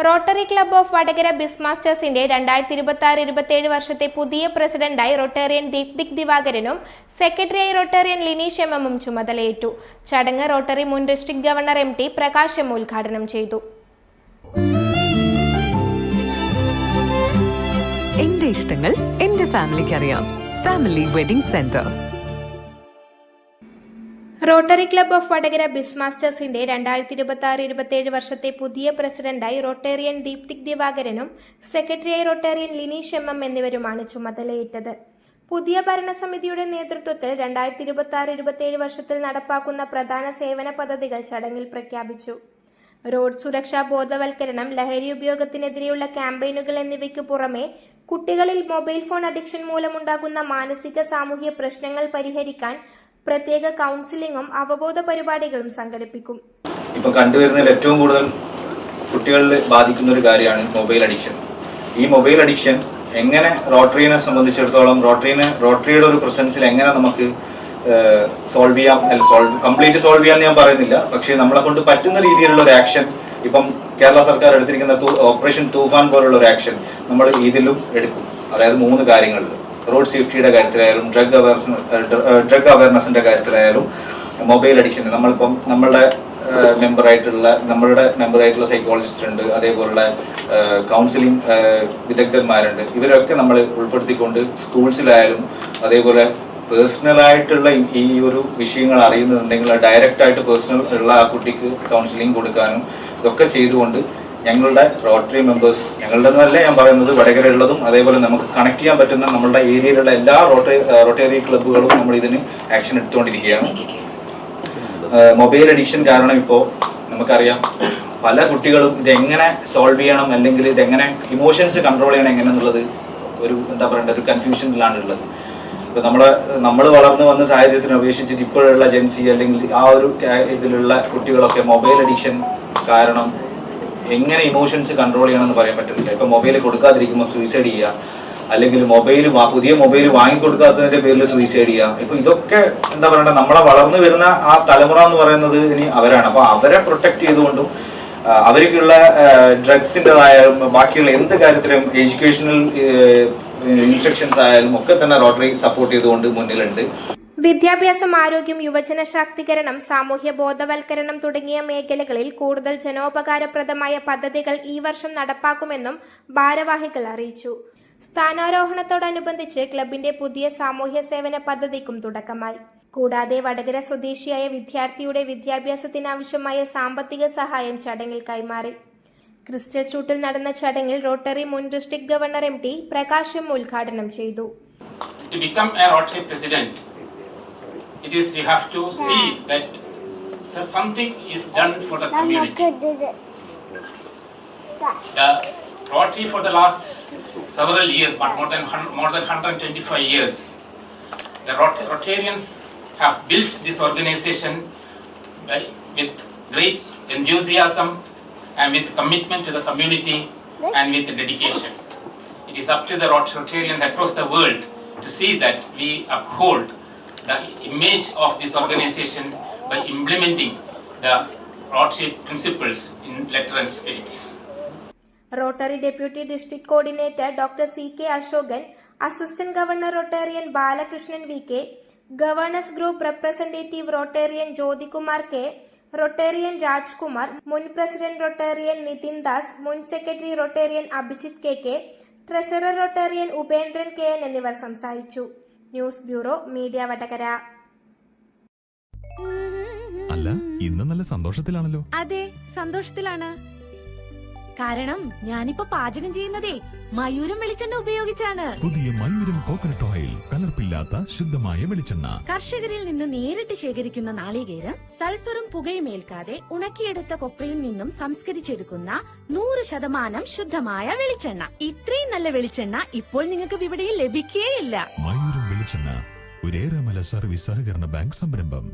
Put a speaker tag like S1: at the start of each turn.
S1: Rotary club of Vadakara ബിസ്മാസ്റ്റേഴ്സിന്റെ 2026-27 വർഷത്തെ പുതിയ പ്രസിഡന്റായി റോട്ടേറിയൻ ദീപ്തിക് ദിവാകരനും സെക്രട്ടറിയായി റോട്ടേറിയൻ ലിനീഷ് എമ്മും ചുമതലയേറ്റു. ചടങ്ങ് റോട്ടറി മുൻ district governor MT Prakash M ഉദ്ഘാടനം ചെയ്തു.
S2: എന്റെ ഇഷ്ടങ്ങൾ എന്റെ ഫാമിലിക്ക് അറിയാം. Family wedding centre.
S1: Rotary club of Vadakara ബിസ്മാസ്റ്റേഴ്സിന്റെ 2026-27 വർഷത്തെ പുതിയ പ്രസിഡന്റായി റോട്ടേറിയൻ ദീപ്തിക് ദിവാകരനും സെക്രട്ടറിയായി റോട്ടേറിയൻ ലിനീഷ് എം എന്നിവരുമാണ് ചുമതലയേറ്റത്. പുതിയ ഭരണസമിതിയുടെ നേതൃത്വത്തിൽ 2026-27 വർഷത്തിൽ നടപ്പാക്കുന്ന പ്രധാന സേവന പദ്ധതികൾ ചടങ്ങിൽ പ്രഖ്യാപിച്ചു. റോഡ് സുരക്ഷാ ബോധവൽക്കരണം, ലഹരി ഉപയോഗത്തിനെതിരെയുള്ള ക്യാമ്പയിനുകൾ എന്നിവയ്ക്കു പുറമെ കുട്ടികളിൽ മൊബൈൽ ഫോൺ അഡിക്ഷൻ മൂലമുണ്ടാകുന്ന മാനസിക സാമൂഹ്യ പ്രശ്നങ്ങൾ പരിഹരിക്കാൻ പ്രത്യേക കൗൺസിലിംഗും അവബോധ പരിപാടികളും സംഘടിപ്പിക്കും.
S3: ഇപ്പൊ കണ്ടുവരുന്നതിൽ ഏറ്റവും കൂടുതൽ കുട്ടികളിൽ ബാധിക്കുന്ന ഒരു കാര്യമാണ് മൊബൈൽ അഡിക്ഷൻ. ഈ മൊബൈൽ അഡിക്ഷൻ എങ്ങനെ റോട്ടറിയെ സംബന്ധിച്ചിടത്തോളം റോട്ടറിയുടെ ഒരു പ്രസൻസിൽ എങ്ങനെ നമുക്ക് സോൾവ് ചെയ്യാം, കംപ്ലീറ്റ് സോൾവ് ചെയ്യാൻ ഞാൻ പറയുന്നില്ല, പക്ഷേ നമ്മളെ കൊണ്ട് പറ്റുന്ന രീതിയിലുള്ള ഒരു ആക്ഷൻ ഇപ്പം കേരള സർക്കാർ എടുത്തിരിക്കുന്ന ഓപ്പറേഷൻ തൂഫാൻ പോലുള്ള ഒരു ആക്ഷൻ നമ്മൾ ഇതിലും എടുക്കും. അതായത് 3 കാര്യങ്ങളിൽ, റോഡ് സേഫ്റ്റിയുടെ കാര്യത്തിലായാലും ഡ്രഗ് അവയർനെസിന്റെ കാര്യത്തിലായാലും മൊബൈൽ അഡിക്ഷൻ നമ്മളിപ്പം നമ്മളുടെ മെമ്പറായിട്ടുള്ള സൈക്കോളജിസ്റ്റ് ഉണ്ട്, അതേപോലുള്ള കൗൺസിലിംഗ് വിദഗ്ധന്മാരുണ്ട്. ഇവരൊക്കെ നമ്മൾ ഉൾപ്പെടുത്തിക്കൊണ്ട് സ്കൂൾസിലായാലും അതേപോലെ പേഴ്സണലായിട്ടുള്ള ഈ ഒരു വിഷയങ്ങൾ അറിയുന്നുണ്ടെങ്കിൽ ഡയറക്റ്റ് ആയിട്ട് പേഴ്സണൽ ഉള്ള ആ കുട്ടിക്ക് കൗൺസിലിംഗ് കൊടുക്കാനും ഇതൊക്കെ ചെയ്തുകൊണ്ട് ഞങ്ങളുടെ റോട്ടറി മെമ്പേഴ്സ്, ഞങ്ങളുടെ എന്നല്ല ഞാൻ പറയുന്നത്, വടകരയുള്ളതും അതേപോലെ നമുക്ക് കണക്ട് ചെയ്യാൻ പറ്റുന്ന നമ്മളുടെ ഏരിയയിലുള്ള എല്ലാ റോട്ടറി ക്ലബ്ബുകളും നമ്മൾ ഇതിന് ആക്ഷൻ എടുത്തുകൊണ്ടിരിക്കുകയാണ്. മൊബൈൽ അഡിക്ഷൻ കാരണം ഇപ്പോൾ നമുക്കറിയാം പല കുട്ടികളും ഇതെങ്ങനെ സോൾവ് ചെയ്യണം, അല്ലെങ്കിൽ ഇതെങ്ങനെ ഇമോഷൻസ് കൺട്രോൾ ചെയ്യണം എങ്ങനെ എന്നുള്ളത് ഒരു ഒരു കൺഫ്യൂഷനിലാണ് ഉള്ളത്. ഇപ്പൊ നമ്മൾ വളർന്നു വന്ന സാഹചര്യത്തിന് അപേക്ഷിച്ചിട്ട് ഇപ്പോഴുള്ള ജെൻസി അല്ലെങ്കിൽ ആ ഒരു ഇതിലുള്ള കുട്ടികളൊക്കെ മൊബൈൽ അഡിക്ഷൻ കാരണം എങ്ങനെ ഇമോഷൻസ് കൺട്രോൾ ചെയ്യണമെന്ന് പറയാൻ പറ്റുന്നില്ല. ഇപ്പൊ മൊബൈൽ കൊടുക്കാതിരിക്കുമ്പോൾ സൂയിസൈഡ് ചെയ്യുക, അല്ലെങ്കിൽ പുതിയ മൊബൈൽ വാങ്ങിക്കൊടുക്കാത്തതിന്റെ പേരിൽ സൂയിസൈഡ് ചെയ്യുക. ഇപ്പൊ ഇതൊക്കെ നമ്മളെ വളർന്നു വരുന്ന ആ തലമുറ എന്ന് പറയുന്നത് ഇനി അവരാണ്. അപ്പൊ അവരെ പ്രൊട്ടക്ട് ചെയ്തുകൊണ്ടും അവർക്കുള്ള ഡ്രഗ്സിൻ്റെതായാലും ബാക്കിയുള്ള എന്ത് കാര്യത്തിലും എഡ്യൂക്കേഷണൽ ഇൻസ്ട്രക്ഷൻസ് ആയാലും ഒക്കെ തന്നെ റോട്ടറി സപ്പോർട്ട് ചെയ്തുകൊണ്ട് മുന്നിലുണ്ട്.
S1: വിദ്യാഭ്യാസം, ആരോഗ്യം, യുവജന ശാക്തീകരണം, സാമൂഹ്യ ബോധവൽക്കരണം തുടങ്ങിയ മേഖലകളിൽ കൂടുതൽ ജനോപകാരപ്രദമായ പദ്ധതികൾ ഈ വർഷം നടപ്പാക്കുമെന്നും ഭാരവാഹികൾ അറിയിച്ചു. സ്ഥാനാരോഹണത്തോടനുബന്ധിച്ച് ക്ലബിന്റെ പുതിയ സാമൂഹ്യ സേവന പദ്ധതിക്കും തുടക്കമായി. കൂടാതെ വടകര സ്വദേശിയായ വിദ്യാർത്ഥിയുടെ വിദ്യാഭ്യാസത്തിനാവശ്യമായ സാമ്പത്തിക സഹായം ചടങ്ങിൽ കൈമാറി. ക്രിസ്റ്റൽ സ്ട്രീറ്റിൽ നടന്ന ചടങ്ങിൽ റോട്ടറി മുൻ district governor MT Prakash M ഉദ്ഘാടനം ചെയ്തു.
S4: It is we have to see that something is done for the community. The Rotary for the last several years, but more than 125 years, the Rotarians have built this organization with great enthusiasm and with commitment to the community and with dedication. It is up to the Rotarians across the world to see that we uphold the image of this organization by implementing the Rotary principles in letter and spirits.
S1: Rotary Deputy District Coordinator Dr. C.K. Ashokan, Assistant Governor Rotarian Balakrishnan V.K., Governors Group Representative Rotarian Jyoti Kumar K., Rotarian Rajkumar, Mun President Rotarian Nitin Das, Mun Secretary Rotarian Abhijit K.K., Treasurer Rotarian Ubendran K.N. എന്നിവർ സംസാരിച്ചു. News bureau, media Vadakara.
S5: അല്ല, ഇന്ന് നല്ല സന്തോഷത്തിലാണല്ലോ.
S6: അതെ, സന്തോഷത്തിലാണ്. കാരണം ഞാനിപ്പോ പാചകം ചെയ്യുന്നതേ മയൂരം വെളിച്ചെണ്ണ ഉപയോഗിച്ചാണ്.
S5: പുതിയ മയൂരം കോക്കനട്ട് ഓയിൽ, കലർപ്പില്ലാത്ത ശുദ്ധമായ വെളിച്ചെണ്ണ.
S6: കർഷകരിൽ നിന്ന് നേരിട്ട് ശേഖരിക്കുന്ന നാളികേരം സൾഫറും പുകയും ഏൽക്കാതെ ഉണക്കിയെടുത്ത കൊപ്രയിൽ നിന്നും സംസ്കരിച്ചെടുക്കുന്ന 100% ശുദ്ധമായ വെളിച്ചെണ്ണ. ഇത്രയും നല്ല വെളിച്ചെണ്ണ ഇപ്പോൾ നിങ്ങൾക്ക് വിപണിയിൽ ലഭിക്കുകയില്ല.
S5: മയൂരം വെളിച്ചെണ്ണ, ഒരു ഏറെമല സർവീസ് സഹകരണ ബാങ്ക് സംരംഭം.